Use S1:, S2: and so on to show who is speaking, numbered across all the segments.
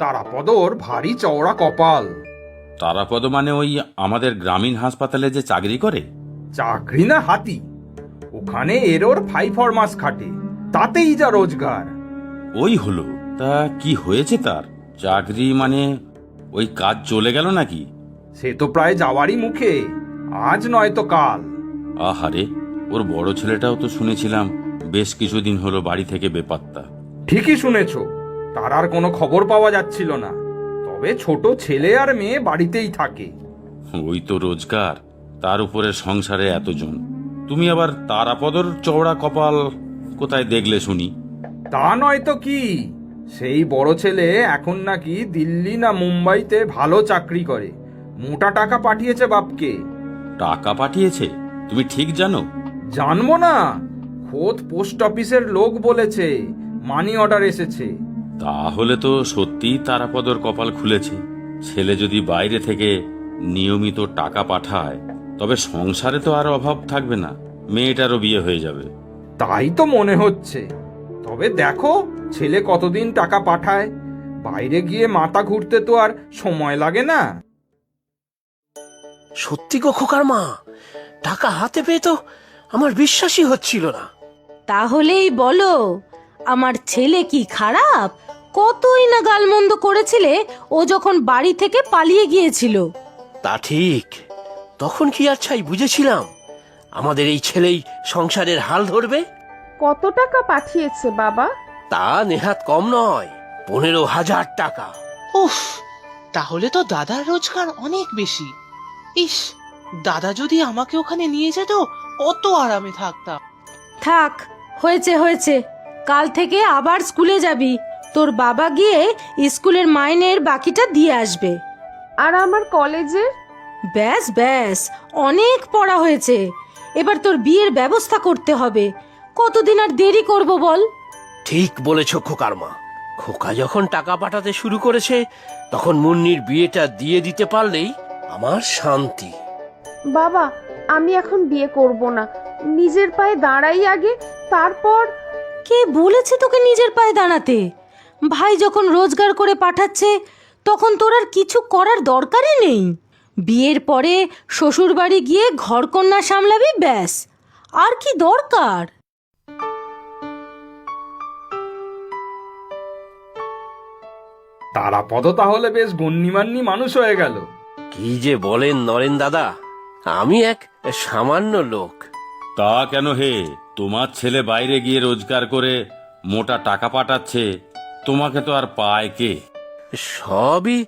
S1: তারাপদর ভারী চওড়া কপাল।
S2: তারাপদ মানে ওই আমাদের গ্রামীণ হাসপাতালে যে চাকরি করে?
S1: চাকরি না হাতি, ওখানে এরোর 5 মাস খাটে, তাতেই যা রোজগার।
S2: ওই হলো, তা কি হয়েছে তার? চাকরি মানে ওই কাজ চলে গেল নাকি?
S1: সে তো প্রায় যাওয়ারই মুখে, আজ নয় তো কাল।
S2: আহারে, ওর বড় ছেলেটাও তো শুনেছিলাম বেশ কিছুদিন হলো বাড়ি থেকে বেপাত্তা।
S1: ঠিকই শুনেছ, তার আর কোনো খবর পাওয়া যাচ্ছিল না। তবে ছোট ছেলে আর মেয়ে বাড়িতেই থাকে।
S2: ওই তো রোজগার, তার উপরে সংসারে এতজন। তুমি আবার তারাপদর চওড়া কপাল কোথায় দেখলে শুনি?
S1: তা নয় তো কি, সেই বড় ছেলে এখন নাকি দিল্লি না মুম্বাইতে ভালো চাকরি করে, মোটা টাকা পাঠিয়েছে বাপকে।
S2: টাকা পাঠিয়েছে? তুমি ঠিক জানো?
S1: জানবো না, খোদ পোস্ট অফিসের লোক বলেছে মানি অর্ডার এসেছে।
S2: তাহলে তো সত্যিই তারাপদর কপাল খুলেছে। ছেলে যদি বাইরে থেকে নিয়মিত টাকা পাঠায় তবে সংসারে তো আর অভাব থাকবে না, মেয়েটারও বিয়ে হয়ে যাবে।
S1: তাই তো মনে হচ্ছে। তবে দেখো ছেলে কতদিন টাকা পাঠায়, বাইরে গিয়ে মাথা ঘুরতে তো আর সময় লাগে না।
S3: সত্যি গো খোকার মা, টাকা হাতে পেয়ে তো আমার বিশ্বাসই হচ্ছিল না।
S4: তাহলেই বলো, আমার ছেলে কি খারাপ? কতই না গালমন্দ করেছিলে ও যখন বাড়ি থেকে পালিয়ে গিয়েছিল।
S3: তা ঠিক, তখন কি আর ছাই বুঝেছিলাম আমাদের এই ছেলেই সংসারের হাল ধরবে?
S5: কত টাকা পাঠিয়েছে বাবা?
S3: তা নেহাত কম নয়, 15,000 টাকা।
S6: উফ, তাহলে তো দাদার রোজগার অনেক বেশি। ইস, দাদা যদি আমাকে ওখানে নিয়ে যেত কত আরামে থাকতাম।
S4: থাক, হয়েছে হয়েছে, কাল থেকে আবার স্কুলে যাবি। তোর বাবা গিয়ে স্কুলের মাইনের বাকিটা দিয়ে আসবে।
S5: আর আমার কলেজের?
S4: ব্যাস ব্যাস, অনেক পড়া হয়েছে, এবার তোর বিয়ের ব্যবস্থা করতে হবে। কতদিন আর দেরি করব বল?
S3: ঠিক বলেছ খোকার মা, খোকা যখন টাকা পাঠাতে শুরু করেছে তখন মুন্নির বিয়েটা দিয়ে দিতে পারলেই আমার শান্তি।
S5: বাবা, আমি এখন বিয়ে করব না, নিজের পায়ে দাঁড়াই আগে, তারপর।
S4: কে বলেছে তোকে নিজের পায়ে দাঁড়াতে? ভাই যখন রোজগার করে পাঠাচ্ছে তখন তোর আর কিছু করার দরকারই নেই। বিয়ের পরে শ্বশুর বাড়ি গিয়ে ঘরকন্যা সামলাবি, ব্যাস। আর কি দরকার?
S1: তারাপদ তাহলে বেশ গণ্যমান্য মানুষ হয়ে গেল।
S3: কি যে বলেন নরেন দাদা, আমি এক সামান্য লোক।
S2: তা কেন হে? তোমার ছেলে বাইরে গিয়ে রোজগার করে মোটা টাকা পাঠাচ্ছে, তোমাকে তো আর পায় কে?
S3: সবই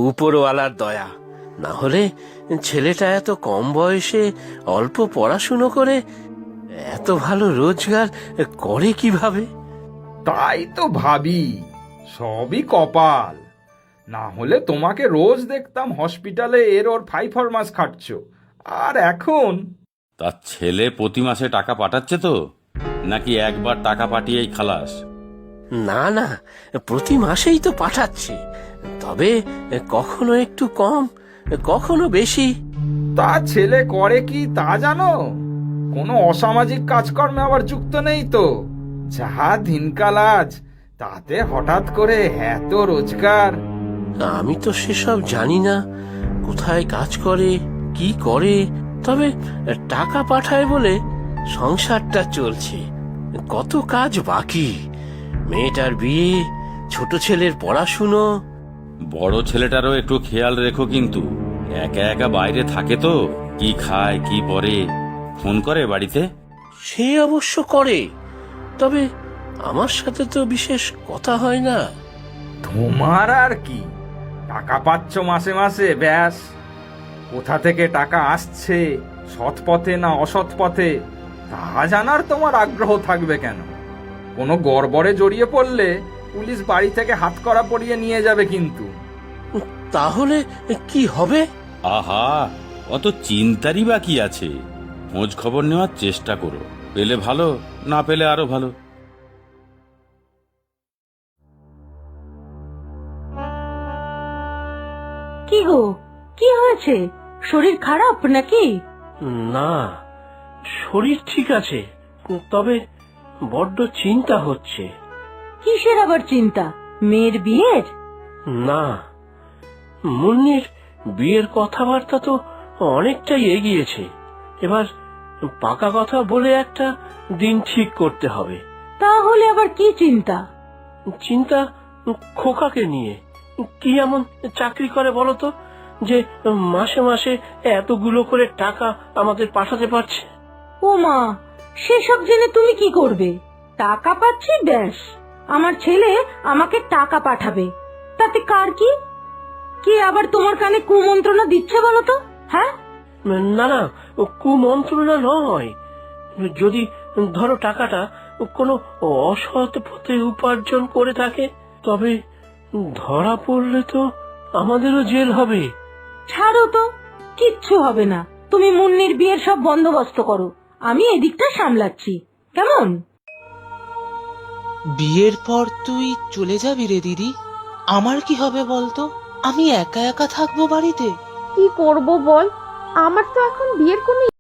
S3: উপরওয়ালার দয়া, না হলে ছেলেটা এত কম বয়সে অল্প পড়াশুনো করে এত ভালো রোজগার করে কিভাবে?
S1: তাই তো ভাবি, সবই কপাল। না হলে তোমাকে রোজ দেখতাম হসপিটালে এর ওর 5 মাস খাটছ, আর এখন।
S2: তার ছেলে প্রতি মাসে টাকা পাঠাচ্ছে তো, নাকি একবার টাকা পাঠিয়েই খালাস?
S3: না না, প্রতি মাসেই তো পাঠাচ্ছি, তবে কখনো একটু কম, কখনো বেশি।
S1: তা ছেলে করে কি তা জানো? কোনো অসামাজিক কাজকর্মে আবার যুক্ত নেই তো? যা দিনকাল আজ, তাতে হঠাৎ করে এত রোজগার।
S3: আমি তো সেসব জানি না, কোথায় কাজ করে কি করে, তবে টাকা পাঠায় বলে সংসারটা চলছে। কত কাজ বাকি, মেয়েটার বিয়ে, ছোট ছেলের পড়াশুনো।
S2: বড় ছেলেটারও একটু খেয়াল রেখো কিন্তু, একা একা বাইরে থাকে তো, কি খায় কি পরে। ফোন করে বাড়িতে?
S3: সে অবশ্য করে, তবে আমার সাথে তো বিশেষ কথা হয় না।
S1: তোমার আর কি, টাকা পাচ্ছ মাসে মাসে, ব্যাস। কোথা থেকে টাকা আসছে, সৎ পথে না অসৎ পথে, তা জানার তোমার আগ্রহ থাকবে কেন? কোনো গড়বড়ে জড়িয়ে পড়লে পুলিশ বাড়ি থেকে হাতকড়া পরিয়ে নিয়ে যাবে কিন্তু।
S3: তাহলে কি হবে?
S2: আহা, অত চিন্তারই বা কি আছে? খোঁজ খবর নেওয়ার চেষ্টা করো, পেলে ভালো, না পেলে আরো ভালো।
S4: কি গো, কি হয়েছে? শরীর খারাপ নাকি?
S3: না, শরীর ঠিক আছে, তবে বড্ড চিন্তা হচ্ছে।
S4: কিসের আবার চিন্তা? মেয়ের বিয়ের?
S3: না, মুন্নির বিয়ের কথাবার্তা তো অনেকটাই এগিয়েছে। এবার পাকা কথা বলে একটা দিন ঠিক করতে হবে।
S4: তাহলে আবার কি চিন্তা?
S3: চিন্তা খোকাকে নিয়ে। কি এমন চাকরি করে বলো তো যে মাসে মাসে এতগুলো করে টাকা আমাদের পাঠাতে পারছে?
S4: ও মা, সেসব জেনে তুমি কি করবে? টাকা পাচ্ছি ব্যাস, আমার ছেলে আমাকে টাকা পাঠাবে, তাতে কার কি? কে আবার তোমার কানে কুমন্ত্রণা দিচ্ছে বলো তো? হ্যাঁ,
S3: না না, কুমন্ত্রণা নয়। যদি ধরো টাকাটা কোনো অসৎ পথে উপার্জন করে থাকে, তবে ধরা পড়লে তো আমাদেরও জেল হবে।
S4: ছাড়ো তো, কিচ্ছু হবে না। তুমি মুন্নির বিয়ের সব বন্দোবস্ত করো, আমি এদিকটা সামলাচ্ছি, কেমন?
S6: বিয়ের পর তুই চলে যাবি রে দিদি, আমার কি হবে বলতো? আমি একা একা থাকবো বাড়িতে।
S5: কি করব বল, আমার তো এখন বিয়ের কোনো